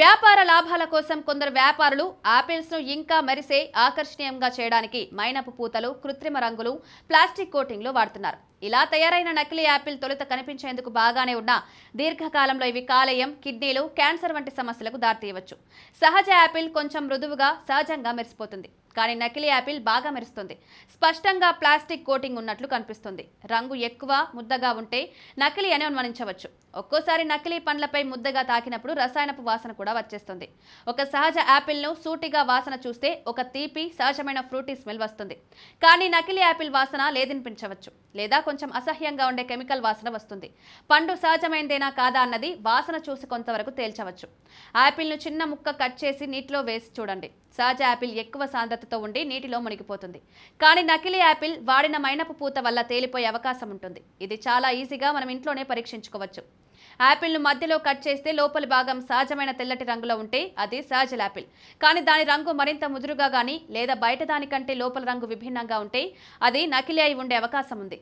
వ్యాపార లాభాల కోసం కొందరు వ్యాపారులు ఆపిల్స్ ను ఇంకా మెరిసే ఆకర్షణీయంగా చేయడానికి మైనపు పూతలు, కృత్రిమ రంగులు, ప్లాస్టిక్ కోటింగ్లు వాడుతున్నారు. ఇలా తయారైన నకిలీ యాపిల్ తొలుత కనిపించేందుకు బాగానే ఉన్నా దీర్ఘకాలంలో ఇవి కాలేయం, కిడ్నీలు, క్యాన్సర్ వంటి సమస్యలకు దారితీయవచ్చు. సహజ యాపిల్ కొంచెం మృదువుగా, సహజంగా మెరిసిపోతుంది. కానీ నకిలీ యాపిల్ బాగా మెరుస్తుంది. స్పష్టంగా ప్లాస్టిక్ కోటింగ్ ఉన్నట్లు కనిపిస్తుంది. రంగు ఎక్కువ, ముద్దగా ఉంటే నకిలీ అని అనుమానించవచ్చు. ఒక్కోసారి నకిలీ పండ్లపై ముద్దగా తాకినప్పుడు రసాయనపు వాసన కూడా వచ్చేస్తుంది. ఒక సహజ యాపిల్ను సూటిగా వాసన చూస్తే ఒక తీపి, సహజమైన ఫ్రూటీ స్మెల్ వస్తుంది. కానీ నకిలీ యాపిల్ వాసన లేదనిపించవచ్చు, లేదా కొంచెం అసహ్యంగా ఉండే కెమికల్ వాసన వస్తుంది. పండు సహజమైనదేనా కాదా అన్నది వాసన చూసి కొంతవరకు తేల్చవచ్చు. యాపిల్ను చిన్న ముక్క కట్ చేసి నీటిలో వేసి చూడండి. సహజ యాపిల్ ఎక్కువ సాంద్రతతో ఉండి నీటిలో మునిగిపోతుంది. కానీ నకిలీ యాపిల్ వాడిన మైనపు పూత వల్ల తేలిపోయే అవకాశం ఉంటుంది. ఇది చాలా ఈజీగా మనం ఇంట్లోనే పరీక్షించుకోవచ్చు. యాపిల్ను మధ్యలో కట్ చేస్తే లోపలి భాగం సహజమైన తెల్లటి రంగులో ఉంటే అది సహజ యాపిల్. కానీ దాని రంగు మరింత ముదురుగా గానీ లేదా బయట దానికంటే లోపల రంగు విభిన్నంగా ఉంటే అది నకిలీ అయి ఉండే అవకాశం ఉంది.